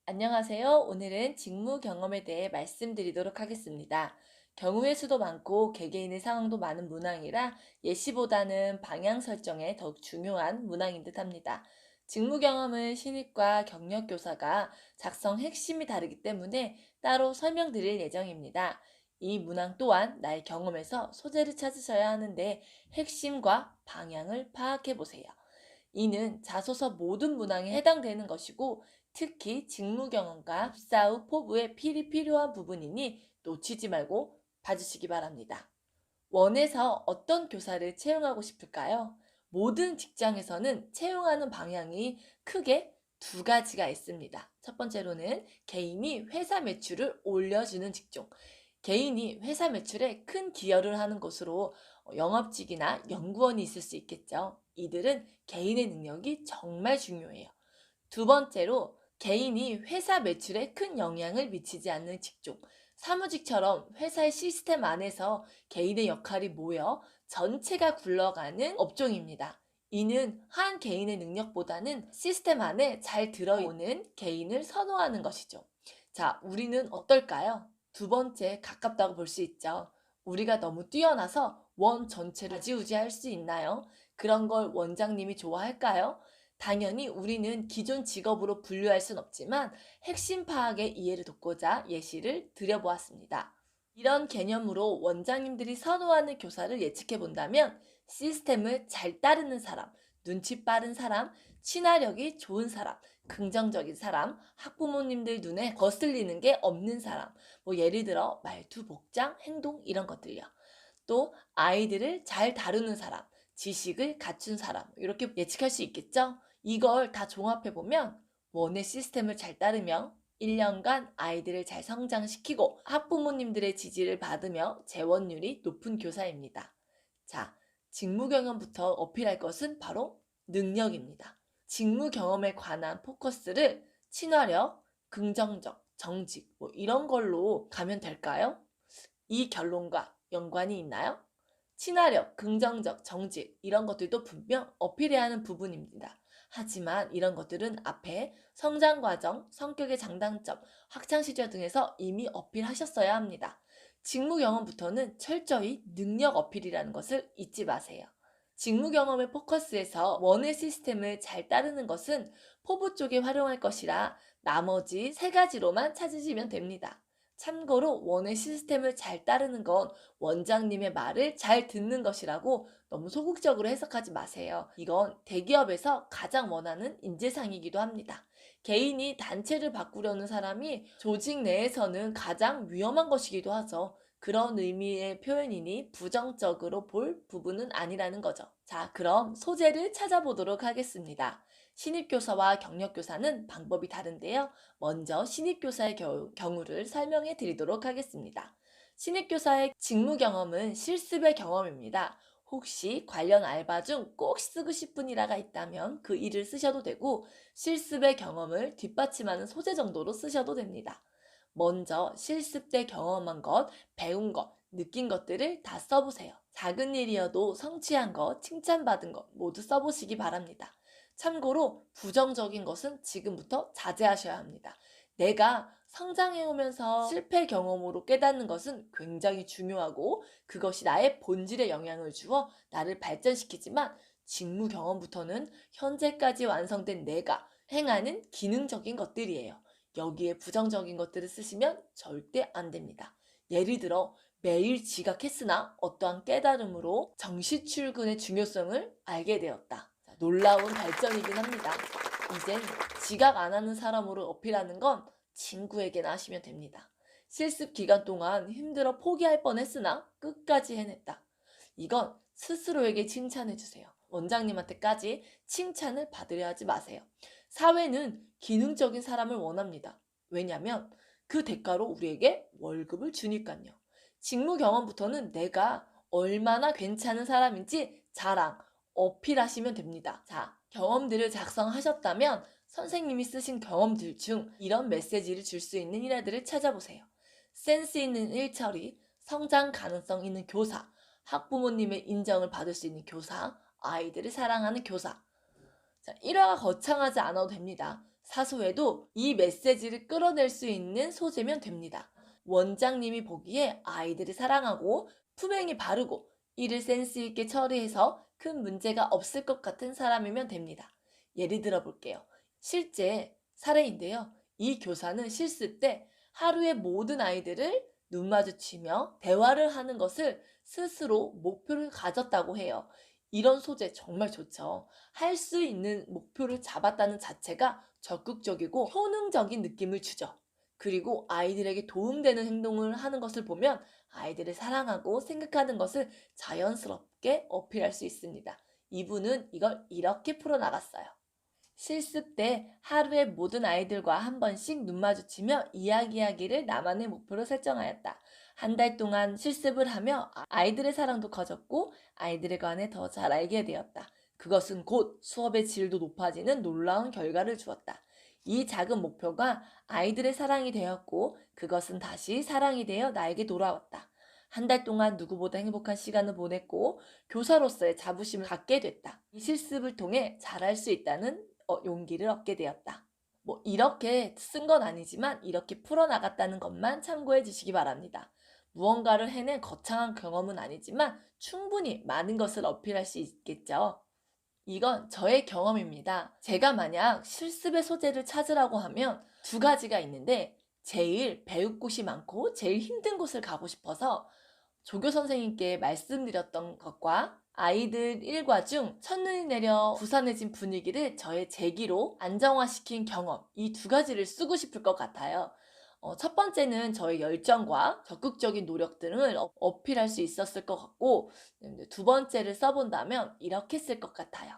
안녕하세요. 오늘은 직무 경험에 대해 말씀드리도록 하겠습니다. 경우의 수도 많고 개개인의 상황도 많은 문항이라 예시보다는 방향 설정에 더욱 중요한 문항인 듯 합니다. 직무 경험은 신입과 경력 교사가 작성 핵심이 다르기 때문에 따로 설명드릴 예정입니다. 이 문항 또한 나의 경험에서 소재를 찾으셔야 하는데 핵심과 방향을 파악해 보세요. 이는 자소서 모든 문항에 해당되는 것이고 특히 직무 경험과 입사 후 포부에 필히 필요한 부분이니 놓치지 말고 봐주시기 바랍니다. 원에서 어떤 교사를 채용하고 싶을까요? 모든 직장에서는 채용하는 방향이 크게 두 가지가 있습니다. 첫 번째로는 개인이 회사 매출을 올려주는 직종. 개인이 회사 매출에 큰 기여를 하는 곳으로 영업직이나 연구원이 있을 수 있겠죠. 이들은 개인의 능력이 정말 중요해요. 두 번째로 개인이 회사 매출에 큰 영향을 미치지 않는 직종. 사무직처럼 회사의 시스템 안에서 개인의 역할이 모여 전체가 굴러가는 업종입니다. 이는 한 개인의 능력보다는 시스템 안에 잘 들어오는 개인을 선호하는 것이죠. 자, 우리는 어떨까요? 두 번째, 가깝다고 볼 수 있죠. 우리가 너무 뛰어나서 원 전체를 좌지우지할 수 있나요? 그런 걸 원장님이 좋아할까요? 당연히 우리는 기존 직업으로 분류할 순 없지만 핵심 파악에 이해를 돕고자 예시를 드려보았습니다. 이런 개념으로 원장님들이 선호하는 교사를 예측해 본다면 시스템을 잘 따르는 사람, 눈치 빠른 사람, 친화력이 좋은 사람, 긍정적인 사람, 학부모님들 눈에 거슬리는 게 없는 사람, 예를 들어 말투, 복장, 행동 이런 것들요. 또 아이들을 잘 다루는 사람, 지식을 갖춘 사람 이렇게 예측할 수 있겠죠? 이걸 다 종합해보면 원의 시스템을 잘 따르며 1년간 아이들을 잘 성장시키고 학부모님들의 지지를 받으며 재원율이 높은 교사입니다. 자, 직무 경험부터 어필할 것은 바로 능력입니다. 직무 경험에 관한 포커스를 친화력, 긍정적, 정직 이런 걸로 가면 될까요? 이 결론과 연관이 있나요? 친화력, 긍정적, 정직 이런 것들도 분명 어필해야 하는 부분입니다. 하지만 이런 것들은 앞에 성장 과정, 성격의 장단점, 학창 시절 등에서 이미 어필하셨어야 합니다. 직무 경험부터는 철저히 능력 어필이라는 것을 잊지 마세요. 직무 경험의 포커스에서 원의 시스템을 잘 따르는 것은 포부 쪽에 활용할 것이라 나머지 세 가지로만 찾으시면 됩니다. 참고로 원의 시스템을 잘 따르는 건 원장님의 말을 잘 듣는 것이라고 너무 소극적으로 해석하지 마세요. 이건 대기업에서 가장 원하는 인재상이기도 합니다. 개인이 단체를 바꾸려는 사람이 조직 내에서는 가장 위험한 것이기도 하죠. 그런 의미의 표현이니 부정적으로 볼 부분은 아니라는 거죠. 자, 그럼 소재를 찾아보도록 하겠습니다. 신입교사와 경력교사는 방법이 다른데요. 먼저 신입교사의 경우를 설명해 드리도록 하겠습니다. 신입교사의 직무 경험은 실습의 경험입니다. 혹시 관련 알바 중 꼭 쓰고 싶은 일화가 있다면 그 일을 쓰셔도 되고 실습의 경험을 뒷받침하는 소재 정도로 쓰셔도 됩니다. 먼저 실습 때 경험한 것, 배운 것, 느낀 것들을 다 써보세요. 작은 일이어도 성취한 것, 칭찬받은 것 모두 써보시기 바랍니다. 참고로 부정적인 것은 지금부터 자제하셔야 합니다. 내가 성장해오면서 실패 경험으로 깨닫는 것은 굉장히 중요하고 그것이 나의 본질에 영향을 주어 나를 발전시키지만 직무 경험부터는 현재까지 완성된 내가 행하는 기능적인 것들이에요. 여기에 부정적인 것들을 쓰시면 절대 안 됩니다. 예를 들어 매일 지각했으나 어떠한 깨달음으로 정시 출근의 중요성을 알게 되었다. 자, 놀라운 발전이긴 합니다. 이젠 지각 안 하는 사람으로 어필하는 건 친구에게나 하시면 됩니다. 실습 기간 동안 힘들어 포기할 뻔했으나 끝까지 해냈다. 이건 스스로에게 칭찬해 주세요. 원장님한테까지 칭찬을 받으려 하지 마세요. 사회는 기능적인 사람을 원합니다. 왜냐하면 그 대가로 우리에게 월급을 주니까요. 직무 경험부터는 내가 얼마나 괜찮은 사람인지 자랑, 어필하시면 됩니다. 자, 경험들을 작성하셨다면 선생님이 쓰신 경험들 중 이런 메시지를 줄 수 있는 일화들을 찾아보세요. 센스 있는 일 처리, 성장 가능성 있는 교사, 학부모님의 인정을 받을 수 있는 교사, 아이들을 사랑하는 교사. 자, 1화가 거창하지 않아도 됩니다. 사소해도 이 메시지를 끌어낼 수 있는 소재면 됩니다. 원장님이 보기에 아이들을 사랑하고 품행이 바르고 일을 센스 있게 처리해서 큰 문제가 없을 것 같은 사람이면 됩니다. 예를 들어 볼게요. 실제 사례인데요. 이 교사는 실습 때 하루에 모든 아이들을 눈 마주치며 대화를 하는 것을 스스로 목표를 가졌다고 해요. 이런 소재 정말 좋죠. 할 수 있는 목표를 잡았다는 자체가 적극적이고 효능적인 느낌을 주죠. 그리고 아이들에게 도움되는 행동을 하는 것을 보면 아이들을 사랑하고 생각하는 것을 자연스럽게 어필할 수 있습니다. 이분은 이걸 이렇게 풀어나갔어요. 실습 때 하루에 모든 아이들과 한 번씩 눈 마주치며 이야기하기를 나만의 목표로 설정하였다. 한 달 동안 실습을 하며 아이들의 사랑도 커졌고 아이들에 관해 더 잘 알게 되었다. 그것은 곧 수업의 질도 높아지는 놀라운 결과를 주었다. 이 작은 목표가 아이들의 사랑이 되었고 그것은 다시 사랑이 되어 나에게 돌아왔다. 한 달 동안 누구보다 행복한 시간을 보냈고 교사로서의 자부심을 갖게 됐다. 이 실습을 통해 잘할 수 있다는 용기를 얻게 되었다. 뭐 이렇게 쓴 건 아니지만 이렇게 풀어나갔다는 것만 참고해 주시기 바랍니다. 무언가를 해낸 거창한 경험은 아니지만 충분히 많은 것을 어필할 수 있겠죠. 이건 저의 경험입니다. 제가 만약 실습의 소재를 찾으라고 하면 두 가지가 있는데 제일 배울 곳이 많고 제일 힘든 곳을 가고 싶어서 조교 선생님께 말씀드렸던 것과 아이들 일과 중 첫눈이 내려 부산해진 분위기를 저의 제기로 안정화시킨 경험, 이 두 가지를 쓰고 싶을 것 같아요. 첫 번째는 저의 열정과 적극적인 노력 등을 어필할 수 있었을 것 같고, 두 번째를 써본다면 이렇게 쓸 것 같아요.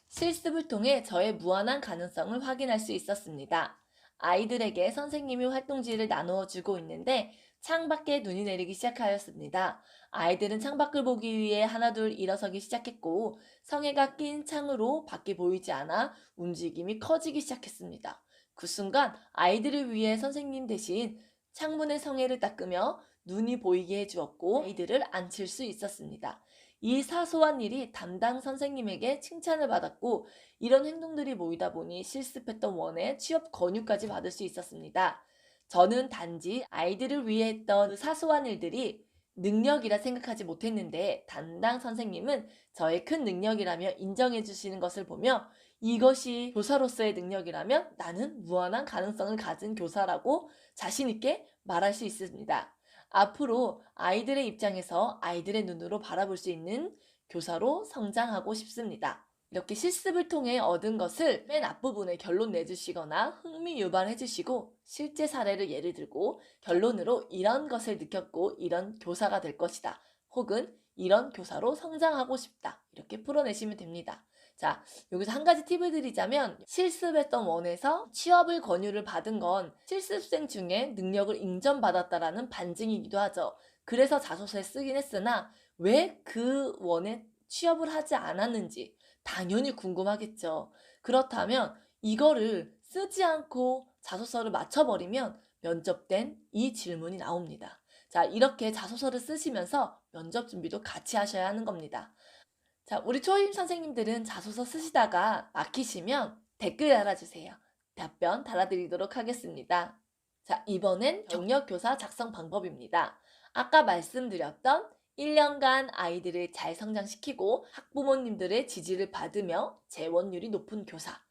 실습을 통해 저의 무한한 가능성을 확인할 수 있었습니다. 아이들에게 선생님이 활동지를 나누어 주고 있는데 창밖에 눈이 내리기 시작하였습니다. 아이들은 창밖을 보기 위해 하나둘 일어서기 시작했고 성에가 낀 창으로 밖이 보이지 않아 움직임이 커지기 시작했습니다. 그 순간 아이들을 위해 선생님 대신 창문의 성에를 닦으며 눈이 보이게 해주었고 아이들을 앉힐 수 있었습니다. 이 사소한 일이 담당 선생님에게 칭찬을 받았고 이런 행동들이 모이다 보니 실습했던 원의 취업 권유까지 받을 수 있었습니다. 저는 단지 아이들을 위해 했던 그 사소한 일들이 능력이라 생각하지 못했는데 담당 선생님은 저의 큰 능력이라며 인정해 주시는 것을 보며 이것이 교사로서의 능력이라면 나는 무한한 가능성을 가진 교사라고 자신 있게 말할 수 있습니다. 앞으로 아이들의 입장에서 아이들의 눈으로 바라볼 수 있는 교사로 성장하고 싶습니다. 이렇게 실습을 통해 얻은 것을 맨 앞부분에 결론 내주시거나 흥미 유발해 주시고 실제 사례를 예를 들고 결론으로 이런 것을 느꼈고 이런 교사가 될 것이다. 혹은 이런 교사로 성장하고 싶다. 이렇게 풀어내시면 됩니다. 자, 여기서 한 가지 팁을 드리자면 실습했던 원에서 취업을 권유를 받은 건 실습생 중에 능력을 인정받았다라는 반증이기도 하죠. 그래서 자소서에 쓰긴 했으나 왜 그 원에 취업을 하지 않았는지 당연히 궁금하겠죠. 그렇다면 이거를 쓰지 않고 자소서를 맞춰버리면 면접 땐 이 질문이 나옵니다. 자, 이렇게 자소서를 쓰시면서 면접 준비도 같이 하셔야 하는 겁니다. 자, 우리 초임 선생님들은 자소서 쓰시다가 막히시면 댓글 달아주세요. 답변 달아드리도록 하겠습니다. 자, 이번엔 경력교사 작성 방법입니다. 아까 말씀드렸던 1년간 아이들을 잘 성장시키고 학부모님들의 지지를 받으며 재원율이 높은 교사.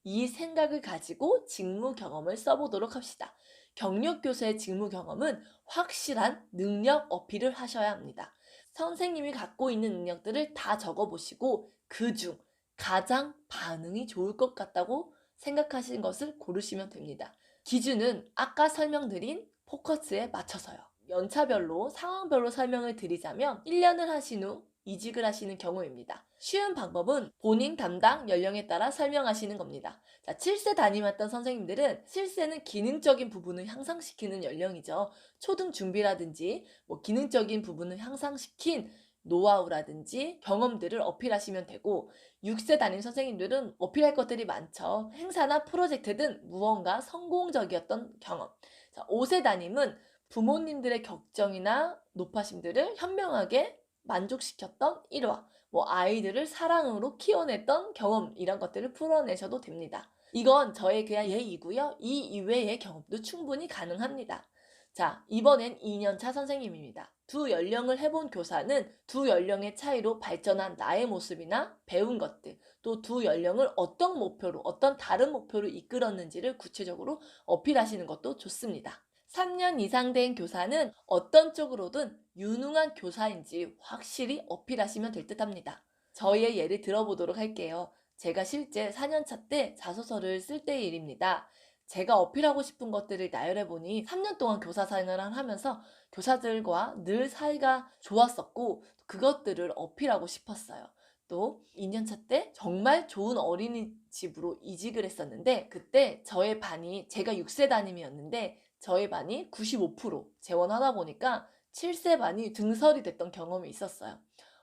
이 생각을 가지고 직무 경험을 써보도록 합시다. 경력교사의 직무 경험은 확실한 능력 어필을 하셔야 합니다. 선생님이 갖고 있는 능력들을 다 적어보시고 그중 가장 반응이 좋을 것 같다고 생각하시는 것을 고르시면 됩니다. 기준은 아까 설명드린 포커스에 맞춰서요. 연차별로 상황별로 설명을 드리자면 1년을 하신 후 이직을 하시는 경우입니다. 쉬운 방법은 본인 담당 연령에 따라 설명하시는 겁니다. 자, 7세 담임했던 선생님들은 7세는 기능적인 부분을 향상시키는 연령이죠. 초등 준비라든지 기능적인 부분을 향상시킨 노하우라든지 경험들을 어필하시면 되고 6세 담임 선생님들은 어필할 것들이 많죠. 행사나 프로젝트 등 무언가 성공적이었던 경험. 자, 5세 담임은 부모님들의 걱정이나 노파심들을 현명하게 만족시켰던 일화, 아이들을 사랑으로 키워냈던 경험 이런 것들을 풀어내셔도 됩니다. 이건 저의 그냥 예이고요. 이 이외의 경험도 충분히 가능합니다. 자, 이번엔 2년차 선생님입니다. 두 연령을 해본 교사는 두 연령의 차이로 발전한 나의 모습이나 배운 것들, 또 두 연령을 어떤 목표로, 어떤 다른 목표로 이끌었는지를 구체적으로 어필하시는 것도 좋습니다. 3년 이상 된 교사는 어떤 쪽으로든 유능한 교사인지 확실히 어필하시면 될 듯합니다. 저희의 예를 들어보도록 할게요. 제가 실제 4년차 때 자소서를 쓸 때의 일입니다. 제가 어필하고 싶은 것들을 나열해보니 3년 동안 교사 생활을 하면서 교사들과 늘 사이가 좋았었고 그것들을 어필하고 싶었어요. 또 2년차 때 정말 좋은 어린이집으로 이직을 했었는데 그때 저의 반이 제가 6세 담임이었는데 저희 반이 95% 재원하다 보니까 7세 반이 등설이 됐던 경험이 있었어요.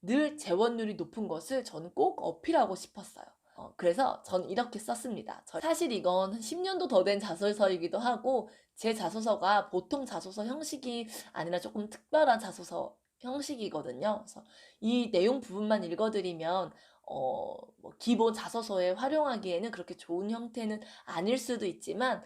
늘 재원율이 높은 것을 저는 꼭 어필하고 싶었어요. 그래서 전 이렇게 썼습니다. 사실 이건 10년도 더 된 자소서이기도 하고 제 자소서가 보통 자소서 형식이 아니라 조금 특별한 자소서 형식이거든요. 그래서 이 내용 부분만 읽어드리면 뭐 기본 자소서에 활용하기에는 그렇게 좋은 형태는 아닐 수도 있지만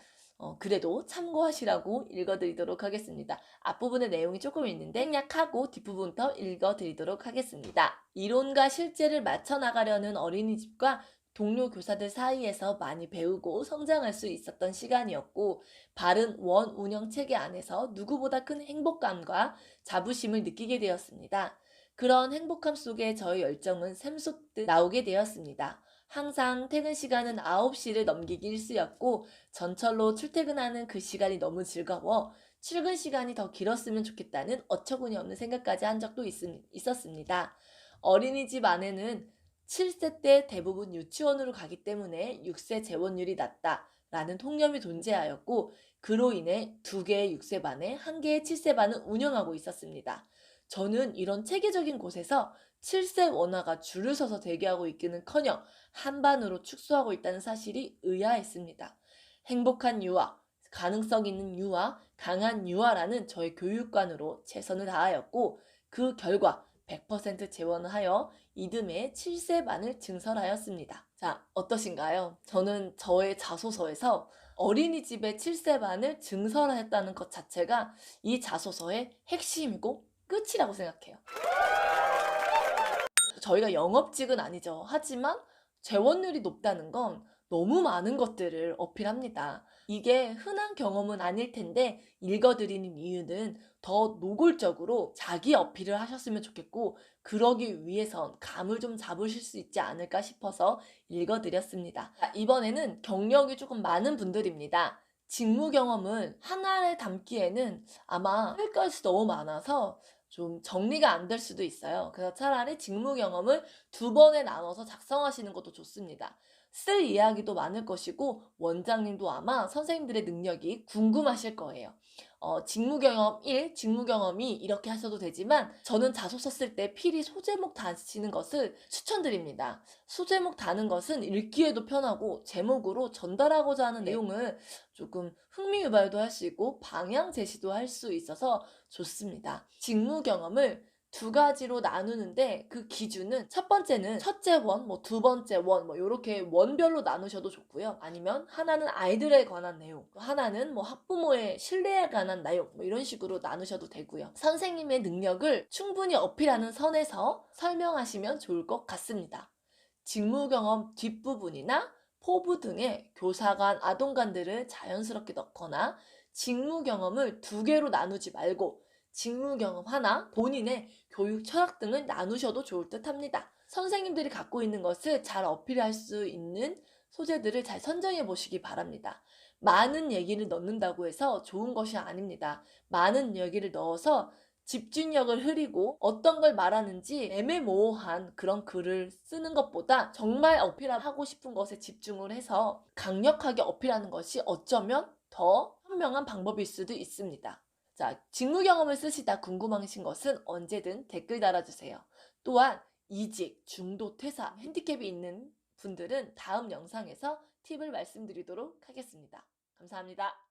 그래도 참고하시라고 읽어드리도록 하겠습니다. 앞부분의 내용이 조금 있는데 생략하고 뒷부분부터 읽어드리도록 하겠습니다. 이론과 실제를 맞춰 나가려는 어린이집과 동료 교사들 사이에서 많이 배우고 성장할 수 있었던 시간이었고 바른 원 운영 체계 안에서 누구보다 큰 행복감과 자부심을 느끼게 되었습니다. 그런 행복함 속에 저의 열정은 샘솟듯 나오게 되었습니다. 항상 퇴근 시간은 9시를 넘기기 일쑤였고 전철로 출퇴근하는 그 시간이 너무 즐거워 출근 시간이 더 길었으면 좋겠다는 어처구니 없는 생각까지 한 적도 있었습니다. 어린이집 안에는 7세 때 대부분 유치원으로 가기 때문에 6세 재원율이 낮다라는 통념이 존재하였고 그로 인해 2개의 6세 반에 1개의 7세 반을 운영하고 있었습니다. 저는 이런 체계적인 곳에서 7세 원화가 줄을 서서 대기하고 있기는커녕 한반으로 축소하고 있다는 사실이 의아했습니다. 행복한 유아, 가능성 있는 유아, 강한 유아라는 저의 교육관으로 최선을 다하였고 그 결과 100% 재원을 하여 이듬해 7세 반을 증설하였습니다. 자, 어떠신가요? 저는 저의 자소서에서 어린이집의 7세 반을 증설하였다는 것 자체가 이 자소서의 핵심이고 끝이라고 생각해요. 저희가 영업직은 아니죠. 하지만 재원율이 높다는 건 너무 많은 것들을 어필합니다. 이게 흔한 경험은 아닐 텐데 읽어드리는 이유는 더 노골적으로 자기 어필을 하셨으면 좋겠고 그러기 위해선 감을 좀 잡으실 수 있지 않을까 싶어서 읽어드렸습니다. 이번에는 경력이 조금 많은 분들입니다. 직무 경험을 하나에 담기에는 아마 할 것이 너무 많아서 좀 정리가 안 될 수도 있어요. 그래서 차라리 직무 경험을 2번에 나눠서 작성하시는 것도 좋습니다. 쓸 이야기도 많을 것이고 원장님도 아마 선생님들의 능력이 궁금하실 거예요. 직무 경험 1, 직무 경험 2 이렇게 하셔도 되지만 저는 자소서 쓸 때 필히 소제목 다시는 것을 추천드립니다. 소제목 다는 것은 읽기에도 편하고 제목으로 전달하고자 하는 내용을 조금 흥미 유발도 할 수 있고 방향 제시도 할 수 있어서 좋습니다. 직무 경험을 2가지로 나누는데 그 기준은 첫 번째는 첫째 원, 뭐 두 번째 원, 뭐 이렇게 원별로 나누셔도 좋고요. 아니면 하나는 아이들에 관한 내용, 하나는 뭐 학부모의 신뢰에 관한 내용, 뭐 이런 식으로 나누셔도 되고요. 선생님의 능력을 충분히 어필하는 선에서 설명하시면 좋을 것 같습니다. 직무 경험 뒷부분이나 포부 등의 교사간, 아동간들을 자연스럽게 넣거나 직무 경험을 2개로 나누지 말고 직무 경험 하나, 본인의 교육 철학 등을 나누셔도 좋을 듯 합니다. 선생님들이 갖고 있는 것을 잘 어필할 수 있는 소재들을 잘 선정해 보시기 바랍니다. 많은 얘기를 넣는다고 해서 좋은 것이 아닙니다. 많은 얘기를 넣어서 집중력을 흐리고 어떤 걸 말하는지 애매모호한 그런 글을 쓰는 것보다 정말 어필하고 싶은 것에 집중을 해서 강력하게 어필하는 것이 어쩌면 더 현명한 방법일 수도 있습니다. 자, 직무 경험을 쓰시다 궁금하신 것은 언제든 댓글 달아주세요. 또한 이직, 중도 퇴사, 핸디캡이 있는 분들은 다음 영상에서 팁을 말씀드리도록 하겠습니다. 감사합니다.